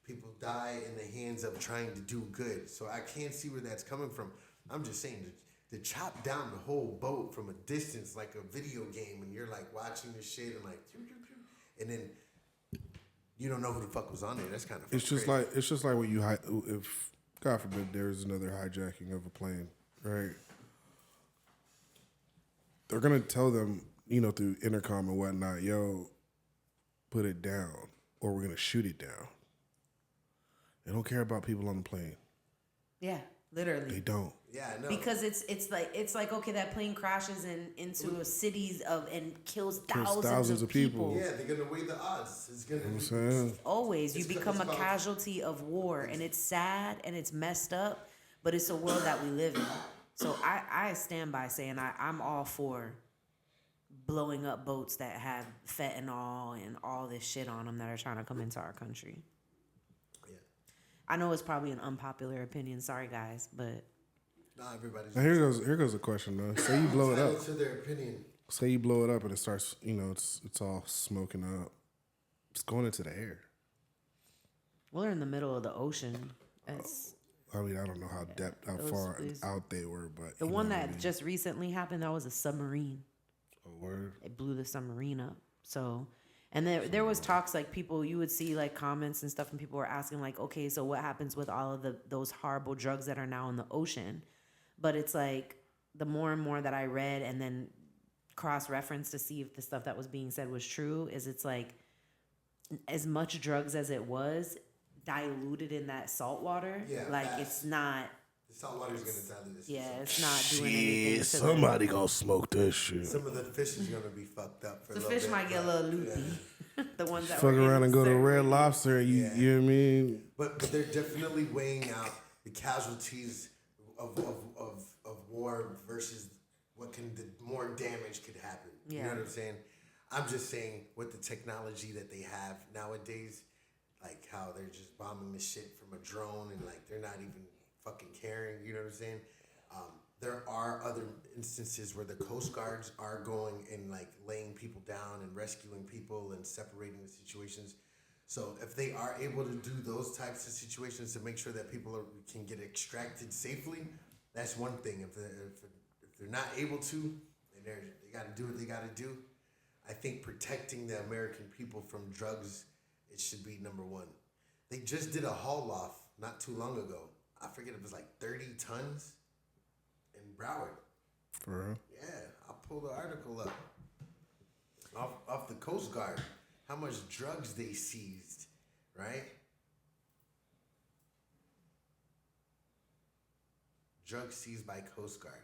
Speaker 1: People die in the hands of trying to do good. So I can't see where that's coming from. I'm just saying to chop down the whole boat from a distance like a video game, and you're like watching this shit and like, and then you don't know who the fuck was on there. That's kind of
Speaker 3: It's just like when you if God forbid there's another hijacking of a plane, right? They're gonna tell them, through intercom and whatnot, yo, put it down, or we're gonna shoot it down. They don't care about people on the plane.
Speaker 2: Yeah, literally.
Speaker 3: They don't.
Speaker 1: Yeah, I know.
Speaker 2: Because it's like okay, that plane crashes into a cities and kills thousands of people.
Speaker 1: Yeah, they're gonna weigh the odds. It's gonna.
Speaker 3: I'm saying.
Speaker 2: Always, you
Speaker 1: It's
Speaker 2: become a
Speaker 1: about-
Speaker 2: casualty of war, and it's sad and it's messed up, but it's a world that we live in. So I stand by saying I'm all for blowing up boats that have fentanyl and all this shit on them that are trying to come into our country.
Speaker 1: Yeah.
Speaker 2: I know it's probably an unpopular opinion. Sorry, guys, but
Speaker 1: Not everybody's.
Speaker 3: Now here goes a question though. Say you blow it up.
Speaker 1: entitled to their opinion.
Speaker 3: Say you blow it up and it starts, it's all smoking up. It's going into the air.
Speaker 2: Well, they're in the middle of the ocean. It's
Speaker 3: I mean, I don't know how far out they were, but
Speaker 2: the
Speaker 3: you
Speaker 2: one
Speaker 3: know what I
Speaker 2: that
Speaker 3: mean?
Speaker 2: just recently happened. That was a submarine.
Speaker 3: A word.
Speaker 2: It blew the submarine up. So, and there was talks like people, you would see like comments and stuff, and people were asking like, okay, so what happens with all of those horrible drugs that are now in the ocean? But it's like the more and more that I read and then cross reference to see if the stuff that was being said was true, is it's like as much drugs as it was diluted in that salt water.
Speaker 1: Yeah,
Speaker 2: like
Speaker 1: fast.
Speaker 2: it's not.
Speaker 1: The salt water's gonna dilute this.
Speaker 2: Yeah, it's not doing anything.
Speaker 3: Shit,
Speaker 2: To
Speaker 3: somebody gonna smoke that shit.
Speaker 1: Some of the fish is gonna be fucked up for
Speaker 2: the
Speaker 1: a little
Speaker 2: fish
Speaker 1: bit,
Speaker 2: might get a
Speaker 1: but-
Speaker 2: little loopy. The ones that
Speaker 3: Fuck
Speaker 2: were
Speaker 3: around and go to
Speaker 2: certain
Speaker 3: Red
Speaker 2: rating.
Speaker 3: Lobster and you know what I mean?
Speaker 1: But they're definitely weighing out the casualties of war versus the more damage could happen. You
Speaker 2: Yeah.
Speaker 1: know what I'm saying? I'm just saying with the technology that they have nowadays, like how they're just bombing the shit from a drone and like they're not even fucking caring. You know what I'm saying? There are other instances where the Coast Guards are going and like laying people down and rescuing people and separating the situations. So if they are able to do those types of situations to make sure that people can get extracted safely, that's one thing. If they're not able to, and they got to do what they got to do, I think protecting the American people from drugs, it should be number one. They just did a haul off not too long ago. I forget, it was like 30 tons in Broward.
Speaker 3: For real?
Speaker 1: Yeah, I'll pull the article up. Off the Coast Guard, how much drugs they seized, right? Drugs seized by Coast Guard.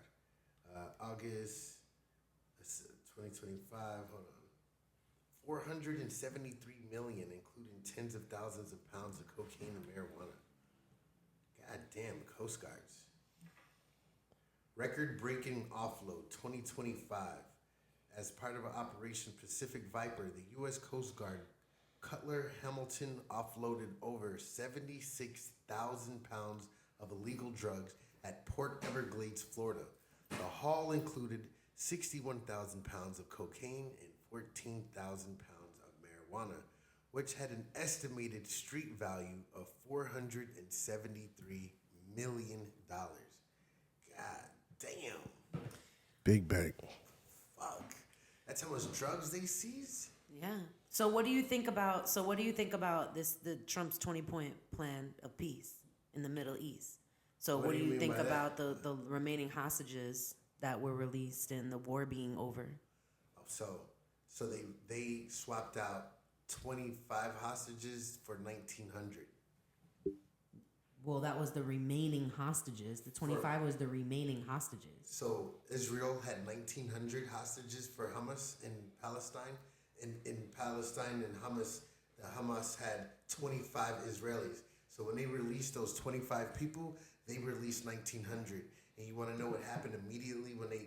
Speaker 1: August 2025, hold on. 473 million, including tens of thousands of pounds of cocaine and marijuana. God damn, Coast Guards. Record-breaking offload 2025. As part of Operation Pacific Viper, the U.S. Coast Guard Cutler Hamilton offloaded over 76,000 pounds of illegal drugs at Port Everglades, Florida. The haul included 61,000 pounds of cocaine and 14,000 pounds of marijuana, which had an estimated street value of $473 million. God damn.
Speaker 3: Big bag.
Speaker 1: Fuck. That's how much drugs they seize?
Speaker 2: Yeah. So what do you think about the Trump's 20-point plan of peace in the Middle East? So what do you
Speaker 1: mean
Speaker 2: think
Speaker 1: by that?
Speaker 2: about the remaining hostages that were released and the war being over?
Speaker 1: So they swapped out 25 hostages for 1,900.
Speaker 2: Well, that was the remaining hostages. The 25 was the remaining hostages.
Speaker 1: So Israel had 1,900 hostages for Hamas in Palestine. In Palestine and Hamas had 25 Israelis. So when they released those 25 people, they released 1,900. And you want to know what happened immediately when the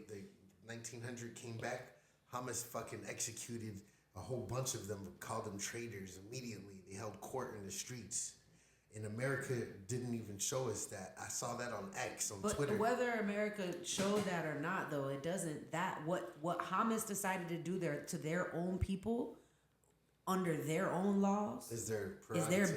Speaker 1: 1,900 came back? Hamas fucking executed a whole bunch of them, called them traitors immediately. They held court in the streets. And America didn't even show us that. I saw that on X, on Twitter.
Speaker 2: But whether America showed that or not, though, it doesn't. That what Hamas decided to do to their own people under their own laws
Speaker 1: is their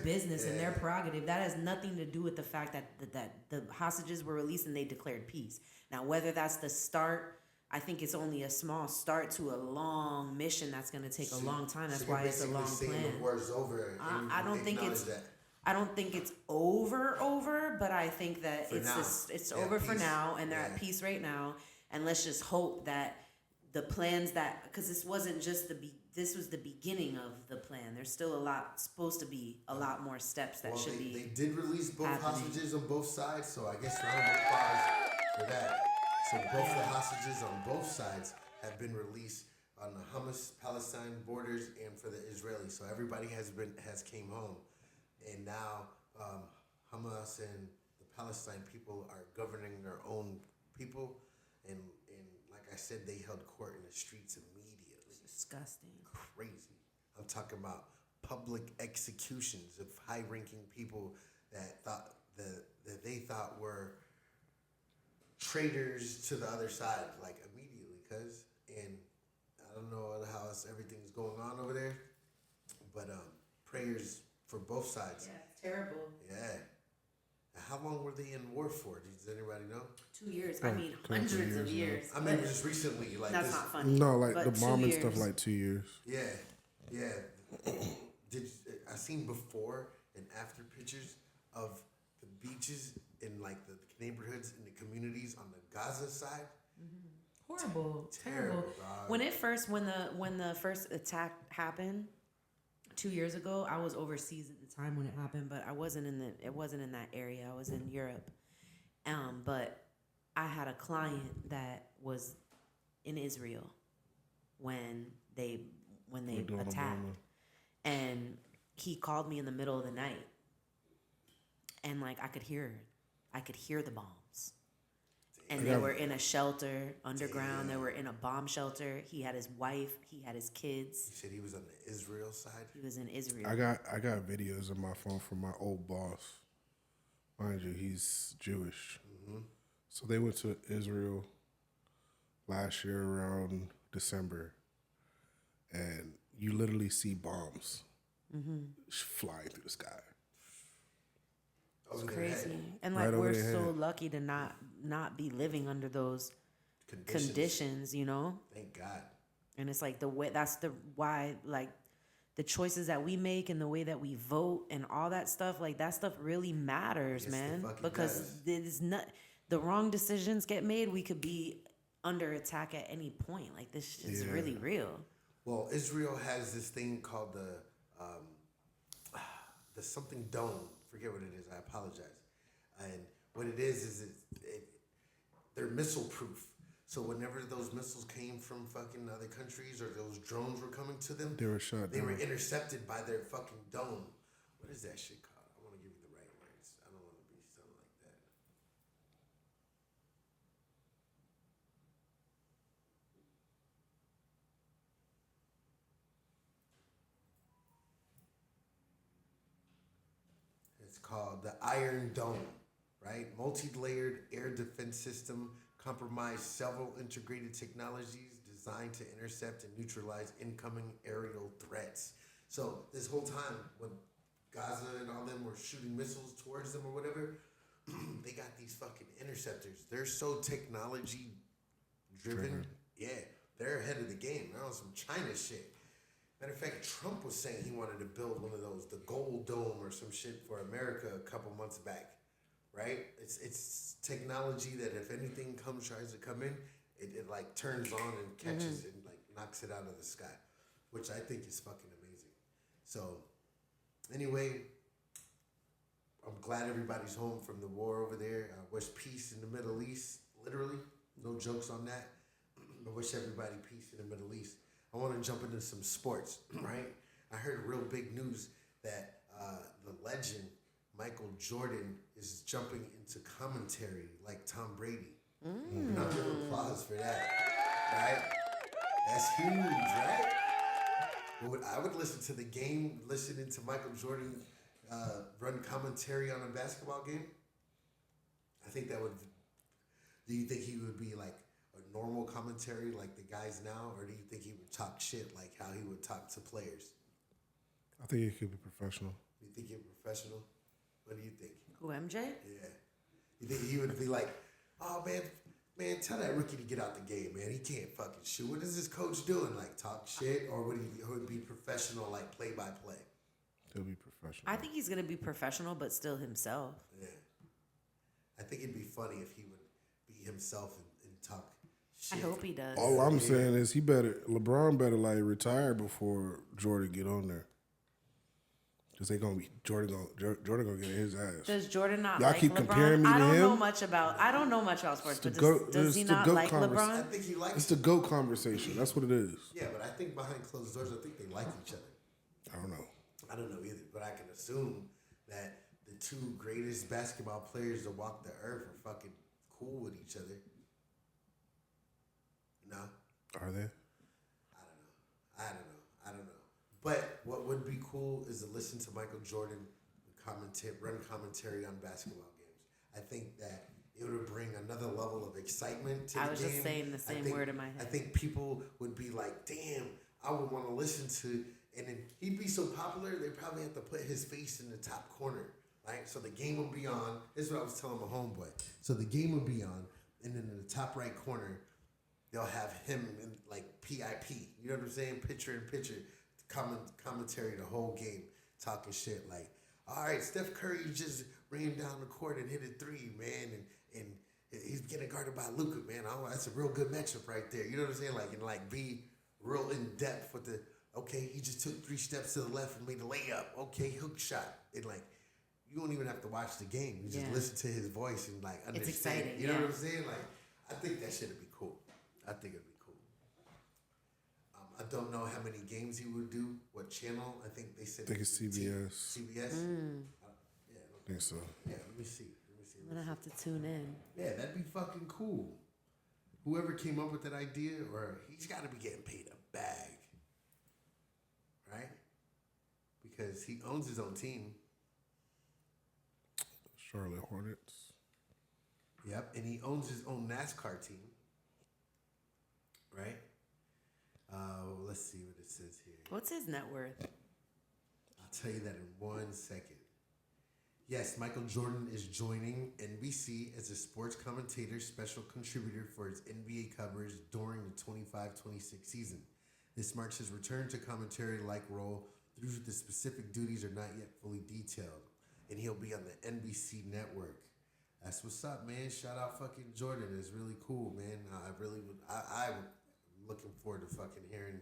Speaker 2: business and their prerogative. That has nothing to do with the fact that the hostages were released and they declared peace. Now, whether that's the start, I think it's only a small start to a long mission that's going to take a long time. That's why it's a long plan.
Speaker 1: The war's over.
Speaker 2: I don't think it's. I don't think it's over, but I think that it's over for now, and they're at peace right now. And let's just hope that the plans because this wasn't just this was the beginning of the plan. There's still supposed to be a lot more steps that should be.
Speaker 1: They did release both
Speaker 2: happening.
Speaker 1: hostages on both sides, so I guess round of applause for that. So both the hostages on both sides have been released on the Hamas-Palestine borders and for the Israelis. So everybody has came home. And now Hamas and the Palestine people are governing their own people. And like I said, they held court in the streets immediately.
Speaker 2: Disgusting.
Speaker 1: Crazy. I'm talking about public executions of high-ranking people that they thought were traitors to the other side, like immediately, and I don't know how everything's going on over there, but prayers for both both sides.
Speaker 2: Yeah, it's terrible.
Speaker 1: Yeah. How long were they in war for? Does anybody know?
Speaker 2: 2 years.
Speaker 3: Oh,
Speaker 2: I mean,
Speaker 3: couple
Speaker 2: hundreds of
Speaker 3: years,
Speaker 2: years.
Speaker 1: I mean,
Speaker 2: but
Speaker 1: just recently, like
Speaker 2: that's
Speaker 1: this.
Speaker 2: not funny.
Speaker 3: No, like
Speaker 2: but
Speaker 3: the
Speaker 2: 2
Speaker 3: bombing stuff,
Speaker 2: years.
Speaker 3: like 2 years.
Speaker 1: Yeah, yeah. Did I seen before and after pictures of the beaches in like the neighborhoods and the communities on the Gaza side?
Speaker 2: Horrible,
Speaker 1: Terrible,
Speaker 2: terrible.
Speaker 1: dog.
Speaker 2: When the first attack happened 2 years ago, I was overseas at the time when it happened, but it wasn't in that area. I was in Europe. But I had a client that was in Israel when they
Speaker 3: We're doing a
Speaker 2: attacked,
Speaker 3: bombing.
Speaker 2: and he called me in the middle of the night, and like I could hear the bombs. And they were in a shelter underground. They were in a bomb shelter. He had his wife. He had his kids.
Speaker 1: You said he was on the Israel side?
Speaker 2: He was in Israel.
Speaker 3: I got videos on my phone from my old boss. Mind you, he's Jewish. So they went to Israel last year around December, and you literally see bombs flying through the sky.
Speaker 1: Over
Speaker 2: It's
Speaker 1: their head.
Speaker 2: crazy. And
Speaker 3: Right
Speaker 2: like
Speaker 3: over
Speaker 2: we're
Speaker 3: their
Speaker 2: so
Speaker 3: head.
Speaker 2: lucky to not be living under those conditions, you know?
Speaker 1: Thank God.
Speaker 2: And it's like why like the choices that we make and the way that we vote and all that stuff, like that stuff really matters,
Speaker 1: Yes, the
Speaker 2: man.
Speaker 1: fuck it
Speaker 2: Because
Speaker 1: does.
Speaker 2: there's not the wrong decisions get made, we could be under attack at any point. Like this is really real.
Speaker 1: Well, Israel has this thing called the something dome. Forget what it is. I apologize. And what it is they're missile proof. So whenever those missiles came from fucking other countries or those drones were coming to them,
Speaker 3: They were shot
Speaker 1: They were
Speaker 3: down.
Speaker 1: intercepted by their fucking dome. What is that shit called? I want to give you the right words. I don't want to be something like that. It's called the Iron Dome, right? Multi-layered air defense system, compromised several integrated technologies designed to intercept and neutralize incoming aerial threats. So this whole time, when Gaza and all them were shooting missiles towards them or whatever, they got these fucking interceptors. They're so technology driven. Yeah, they're ahead of the game. They're on some China shit. Matter of fact, Trump was saying he wanted to build one of those, the Gold Dome or some shit for America a couple months back, right? It's technology that if anything tries to come in, it like turns on and catches and like knocks it out of the sky, which I think is fucking amazing. So anyway, I'm glad everybody's home from the war over there. I wish peace in the Middle East, literally. No jokes on that. I wish everybody peace in the Middle East. I want to jump into some sports, right? I heard real big news that the legend Michael Jordan is jumping into commentary like Tom Brady. Round of applause for that, right? That's huge, right? I would listen to the game, listening to Michael Jordan run commentary on a basketball game. I think that would. Do you think he would be like a normal commentary like the guys now, or do you think he would talk shit like how he would talk to players?
Speaker 3: I think it could be professional.
Speaker 1: You think he's professional? What do you think?
Speaker 2: Who, MJ?
Speaker 1: Yeah. You think he would be like, oh man, tell that rookie to get out the game, man. He can't fucking shoot. What is this coach doing? Like talk shit, or would he be professional, like play by play?
Speaker 3: He'll be professional.
Speaker 2: I think he's gonna be professional, but still himself.
Speaker 1: Yeah. I think it'd be funny if he would be himself and talk shit.
Speaker 2: I hope he does.
Speaker 3: All I'm saying is LeBron better like retire before Jordan get on there. Cause Jordan gonna get his ass.
Speaker 2: Does Jordan not
Speaker 3: Y'all
Speaker 2: like
Speaker 3: keep
Speaker 2: LeBron?
Speaker 3: comparing me to
Speaker 2: I don't
Speaker 3: him?
Speaker 2: know much about sports, but does he
Speaker 3: it's the
Speaker 2: not
Speaker 3: GOAT
Speaker 2: like
Speaker 1: I
Speaker 2: LeBron?
Speaker 1: think he likes.
Speaker 3: It's the GOAT conversation. That's what it is.
Speaker 1: Yeah, but I think behind closed doors, I think they like each other.
Speaker 3: I don't know.
Speaker 1: I don't know either, but I can assume that the two greatest basketball players to walk the earth are fucking cool with each other. No,
Speaker 3: Are they?
Speaker 1: I don't know. But what would be cool is to listen to Michael Jordan run commentary on basketball games. I think that it would bring another level of excitement to the game.
Speaker 2: I was just saying the same word in my head.
Speaker 1: I think people would be like, damn, I would want to listen to And then he'd be so popular, they probably have to put his face in the top corner, right? So the game will be on. This is what I was telling my homeboy. So the game will be on, and then in the top right corner, they'll have him in like PIP. You know what I'm saying? Picture in picture, commentary the whole game, talking shit like, all right, Steph Curry just ran down the court and hit a three, man, and he's getting guarded by Luka, man. Oh, that's a real good matchup right there. You know what I'm saying? Like, and like be real in depth with the, okay, he just took 3 steps to the left and made a layup. Okay, hook shot. And like, you don't even have to watch the game. You just listen to his voice and like understand.
Speaker 2: It's exciting.
Speaker 1: You know what I'm saying? Like, I think that shit would be cool. I think it'd be cool. I don't know how many games he would do. What channel? I think they said.
Speaker 3: I think it's CBS.
Speaker 1: CBS. Yeah.
Speaker 3: I think so.
Speaker 1: Yeah. Let me see.
Speaker 2: I'm gonna have to tune in.
Speaker 1: Yeah, that'd be fucking cool. Whoever came up with that idea, or he's got to be getting paid a bag, right? Because he owns his own team.
Speaker 3: Charlotte Hornets.
Speaker 1: Yep, and he owns his own NASCAR team, right? Let's see what it says here.
Speaker 2: What's his net worth?
Speaker 1: I'll tell you that in 1 second. Yes, Michael Jordan is joining NBC as a sports commentator, special contributor for its NBA coverage during the 25-26 season. This marks his return to commentary-like role, through the specific duties are not yet fully detailed, and he'll be on the NBC network. That's what's up, man. Shout out fucking Jordan. It's really cool, man. I really would. I'm looking forward to fucking hearing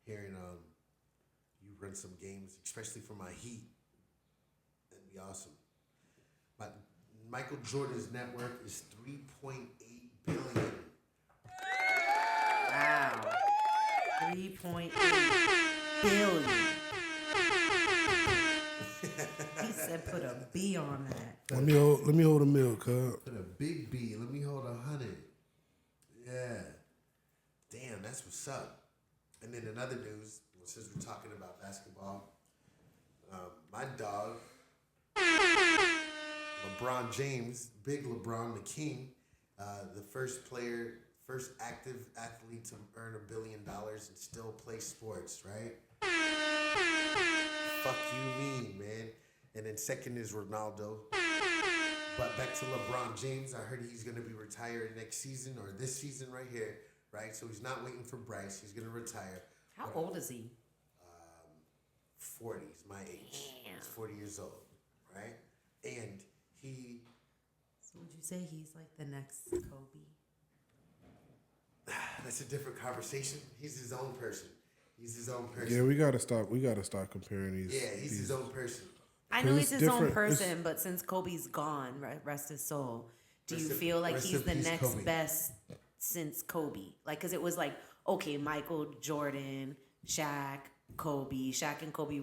Speaker 1: you run some games, especially for my Heat. That'd be awesome. But Michael Jordan's net worth is $3.8 billion.
Speaker 2: Wow. 3.8 billion. He said put a B on that.
Speaker 3: Let me hold a milk, huh?
Speaker 1: Put a big B. Let me hold 100. Yeah. Damn, that's what's up. And then in other news, since we're talking about basketball, my dog, LeBron James, big LeBron, the king, the first active athlete to earn $1 billion and still play sports, right? Fuck you mean, man. And then second is Ronaldo. But back to LeBron James, I heard he's going to be retired next season or this season right here, right? So he's not waiting for Bryce. He's going to retire.
Speaker 2: How old is he?
Speaker 1: 40, he's my age.
Speaker 2: Damn.
Speaker 1: He's 40 years old, right? And he...
Speaker 2: So would you say he's like the next Kobe?
Speaker 1: That's a different conversation. He's his own person.
Speaker 3: Yeah, we gotta stop comparing these.
Speaker 1: Yeah, he's his own person.
Speaker 2: I know he's his own
Speaker 3: different.
Speaker 2: person, but since Kobe's gone, rest his soul, do you feel like he's the next
Speaker 1: Kobe.
Speaker 2: best since Kobe? Like, because it was like, okay, Michael Jordan, Shaq, Kobe. Shaq and Kobe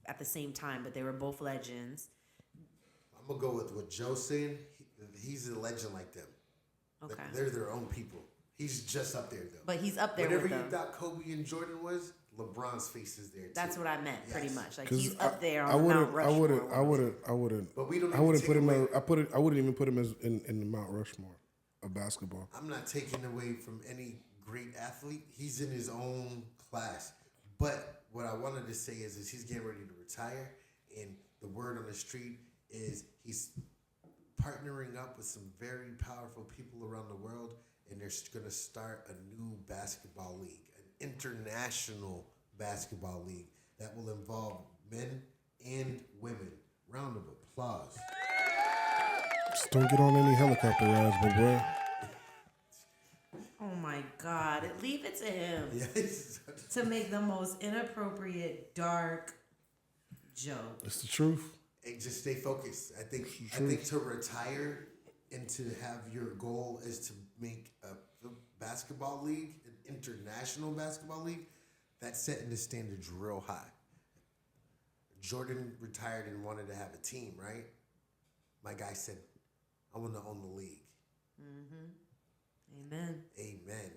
Speaker 2: at the same time, but they were both legends.
Speaker 1: I'm going to go with what Joe's saying. He's a legend like them.
Speaker 2: Okay.
Speaker 1: They're their own people. He's just up there, though.
Speaker 2: But he's up there
Speaker 1: Whatever
Speaker 2: with
Speaker 1: you
Speaker 2: them.
Speaker 1: thought Kobe and Jordan was, LeBron's face is there, too.
Speaker 2: That's what I meant, pretty
Speaker 1: Yes.
Speaker 2: much. Like, he's up there
Speaker 3: I
Speaker 2: on
Speaker 3: wouldn't.
Speaker 2: Mount
Speaker 3: I
Speaker 2: Rushmore.
Speaker 3: wouldn't.
Speaker 1: But we don't
Speaker 3: I
Speaker 1: even
Speaker 3: wouldn't
Speaker 1: take
Speaker 3: put him.
Speaker 1: away-
Speaker 3: I wouldn't even put him as in the Mount Rushmore of basketball.
Speaker 1: I'm not taking away from any great athlete. He's in his own class. But what I wanted to say is he's getting ready to retire, and the word on the street is he's partnering up with some very powerful people around the world, and they're going to start a new basketball league, an international basketball league that will involve men and women. Round of applause.
Speaker 3: Just don't get on any helicopter rides, my boy.
Speaker 2: Oh my God. Leave it to him
Speaker 1: Yes.
Speaker 2: to make the most inappropriate, dark joke.
Speaker 3: It's the truth.
Speaker 1: Hey, just stay focused. I think to retire and to have your goal is to make a basketball league, an international basketball league, that's setting the standards real high. Jordan retired and wanted to have a team, right? My guy said, I want to own the league.
Speaker 2: Amen.
Speaker 1: Amen.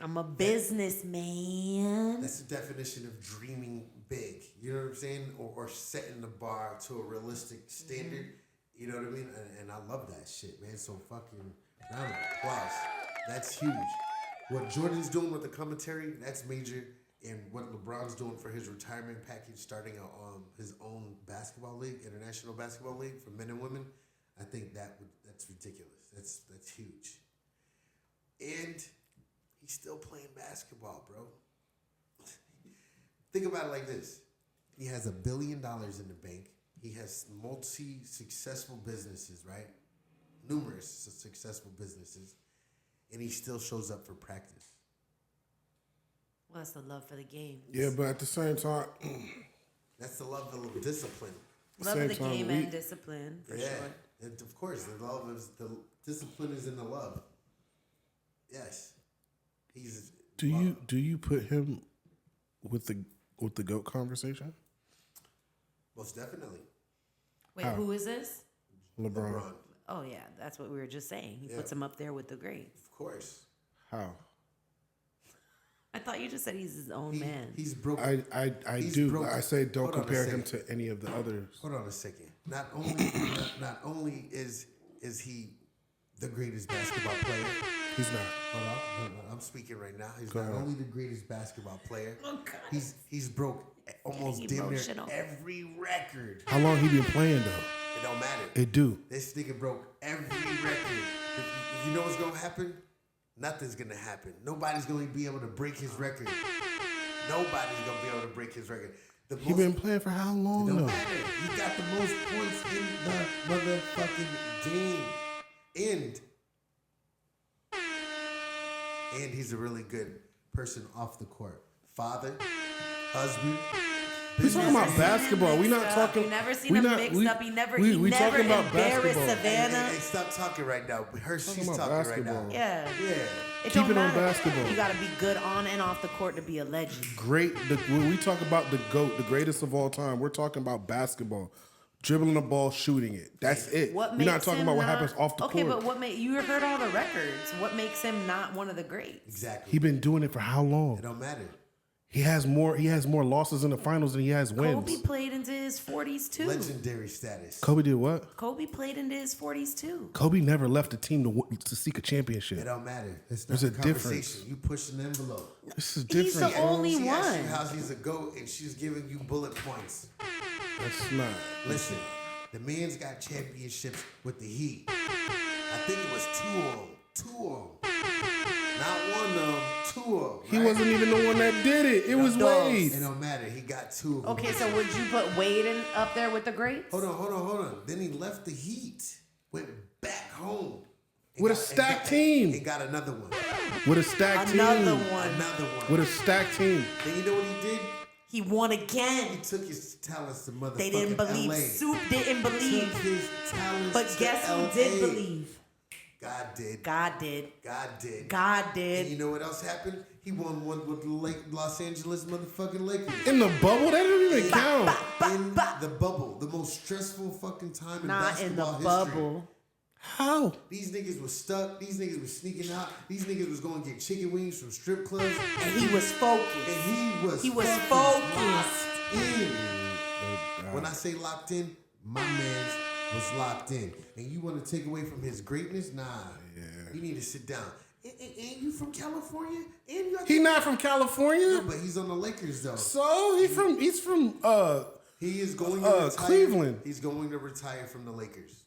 Speaker 2: I'm a businessman.
Speaker 1: That's the definition of dreaming big. You know what I'm saying? Or setting the bar to a realistic standard. You know what I mean? And I love that shit, man. So fucking round of applause. That's huge. What Jordan's doing with the commentary, that's major. and what LeBron's doing for his retirement package, starting his own basketball league, international basketball league for men and women, I think that's ridiculous. That's huge. And he's still playing basketball, bro. Think about it like this. He has $1 billion in the bank. He has successful businesses, right? Numerous successful businesses. And he still shows up for practice.
Speaker 2: Well, that's the love for the game.
Speaker 3: Yeah, but at the same time,
Speaker 1: That's the love of discipline.
Speaker 2: Love of the game and discipline, for sure.
Speaker 1: And of course, the discipline is in the love. Yes.
Speaker 3: Do you put him with the GOAT conversation?
Speaker 1: Most definitely.
Speaker 2: Wait, who is this?
Speaker 3: LeBron.
Speaker 2: Oh, yeah, that's what we were just saying. He puts him up there with the greats.
Speaker 1: Of course.
Speaker 3: How?
Speaker 2: I thought you just said he's his own man.
Speaker 1: He's broke.
Speaker 3: I
Speaker 1: He's
Speaker 3: do.
Speaker 1: broke.
Speaker 3: I say don't
Speaker 1: Hold on a
Speaker 3: compare him
Speaker 1: second.
Speaker 3: to any of the others.
Speaker 1: Hold on a second. Not only is he the greatest basketball player.
Speaker 3: He's not.
Speaker 1: Hold on. I'm speaking right now. He's
Speaker 3: Go
Speaker 1: not
Speaker 3: ahead.
Speaker 1: only the greatest basketball player.
Speaker 2: Oh, God.
Speaker 1: He's broke almost
Speaker 2: getting
Speaker 1: damn near
Speaker 2: emotional.
Speaker 1: every record.
Speaker 3: How long he been playing though?
Speaker 1: It don't matter.
Speaker 3: It do.
Speaker 1: This nigga broke every record. You know what's gonna happen? Nothing's gonna happen. Nobody's gonna be able to break his record. Nobody's gonna be able to break his record.
Speaker 3: He been playing for how long
Speaker 1: It don't
Speaker 3: though?
Speaker 1: matter. He got the most points in the motherfucking game. And he's a really good person off the court. Father, husband.
Speaker 3: We talking about basketball. We not talking.
Speaker 2: You never seen him mixed up. He never
Speaker 3: talking about
Speaker 2: embarrassed
Speaker 3: basketball.
Speaker 2: Savannah.
Speaker 1: Hey, stop talking right now. She's
Speaker 3: about
Speaker 1: talking right
Speaker 3: basketball.
Speaker 1: now.
Speaker 2: Yeah.
Speaker 1: Yeah.
Speaker 2: It
Speaker 3: Keep
Speaker 2: don't
Speaker 3: it on
Speaker 2: matter.
Speaker 3: basketball.
Speaker 2: You got to be good on and off the court to be a legend.
Speaker 3: Great. When we talk about the GOAT, the greatest of all time, we're talking about basketball. Dribbling the ball, shooting it. That's it.
Speaker 2: What
Speaker 3: We're
Speaker 2: makes
Speaker 3: not talking
Speaker 2: him
Speaker 3: about what
Speaker 2: not-
Speaker 3: happens off the
Speaker 2: okay,
Speaker 3: court.
Speaker 2: but you heard all the records. What makes him not one of the greats?
Speaker 1: Exactly.
Speaker 3: He been doing it for how
Speaker 1: It
Speaker 3: long?
Speaker 1: don't matter.
Speaker 3: He has more losses in the finals than he has wins.
Speaker 2: Kobe played into his 40s too.
Speaker 1: Legendary status.
Speaker 3: Kobe did what?
Speaker 2: Kobe played into his 40s too.
Speaker 3: Kobe never left the team to seek a championship.
Speaker 1: It don't matter. It's not
Speaker 3: There's a
Speaker 1: conversation.
Speaker 3: difference.
Speaker 1: You push an envelope.
Speaker 3: This is
Speaker 2: He's
Speaker 3: different.
Speaker 2: the only
Speaker 1: She asked you
Speaker 2: one.
Speaker 1: how he's a GOAT, and she's giving you bullet points.
Speaker 3: That's not.
Speaker 1: Listen, the man's got championships with the Heat. I think it was two of them. Not one of them, two of them.
Speaker 3: He wasn't even the one that did it. It was Wade.
Speaker 1: It don't matter. He got two of them.
Speaker 2: Okay, so would you put Wade up there with the greats?
Speaker 1: Hold on. Then he left the Heat, went back home. and
Speaker 3: With a
Speaker 1: got- and
Speaker 3: stacked
Speaker 1: got-
Speaker 3: team.
Speaker 1: And got another one.
Speaker 3: With a stacked
Speaker 2: Another
Speaker 3: team.
Speaker 2: one.
Speaker 1: Another one.
Speaker 3: With a stacked team.
Speaker 1: And you know what he did?
Speaker 2: He won
Speaker 1: He
Speaker 2: again.
Speaker 1: took his talents to motherfucking
Speaker 2: They didn't believe.
Speaker 1: LA.
Speaker 2: Soup didn't
Speaker 1: Took
Speaker 2: believe.
Speaker 1: his talents
Speaker 2: But
Speaker 1: to
Speaker 2: guess who
Speaker 1: LA.
Speaker 2: did believe?
Speaker 1: God did.
Speaker 2: God did.
Speaker 1: God did.
Speaker 2: God
Speaker 1: And
Speaker 2: did.
Speaker 1: you know what else happened? He won one with the Los Angeles motherfucking Lakers.
Speaker 3: In the bubble? That don't even count.
Speaker 1: In the bubble. The most stressful fucking time in
Speaker 2: Not in the
Speaker 1: basketball history.
Speaker 2: bubble.
Speaker 3: How?
Speaker 1: These niggas was stuck. These niggas was sneaking out. These niggas was going to get chicken wings from strip clubs.
Speaker 2: And he was focused.
Speaker 1: And
Speaker 2: He was
Speaker 1: fucking
Speaker 2: focused.
Speaker 1: locked in. When I say locked in, my man's was locked in. And you want to take away from his greatness? Nah.
Speaker 3: Yeah.
Speaker 1: You need to sit down. And you from California? And you
Speaker 3: He not from California?
Speaker 1: No, but he's on the Lakers though.
Speaker 3: So he's from
Speaker 1: He is going to retire.
Speaker 3: Cleveland.
Speaker 1: He's going to retire from the Lakers.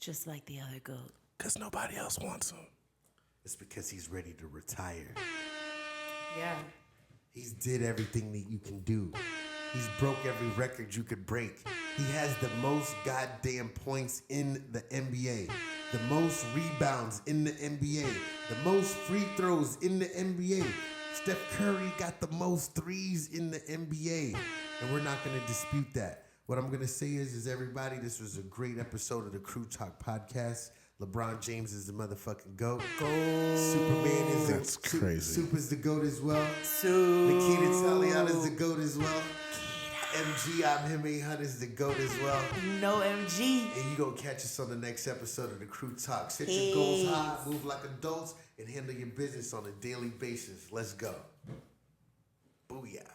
Speaker 2: Just like the other GOAT.
Speaker 3: because nobody else wants him.
Speaker 1: It's because he's ready to retire.
Speaker 2: Yeah.
Speaker 1: He's did everything that you can do. He's broke every record you could break. He has the most goddamn points in the NBA, the most rebounds in the NBA, the most free throws in the NBA. Steph Curry got the most threes in the NBA, and we're not going to dispute that. What I'm going to say is everybody, this was a great episode of the Crew Talk podcast. LeBron James is the motherfucking GOAT. Superman is
Speaker 3: That's crazy.
Speaker 1: Super's the GOAT as well.
Speaker 2: So
Speaker 1: Nikita Taliana is the GOAT as well. MG, I'm him 800 is the GOAT as well.
Speaker 2: no MG.
Speaker 1: And you gonna catch us on the next episode of the Crew Talk. Set your goals high, move like adults, and handle your business on a daily basis. Let's go. Booyah.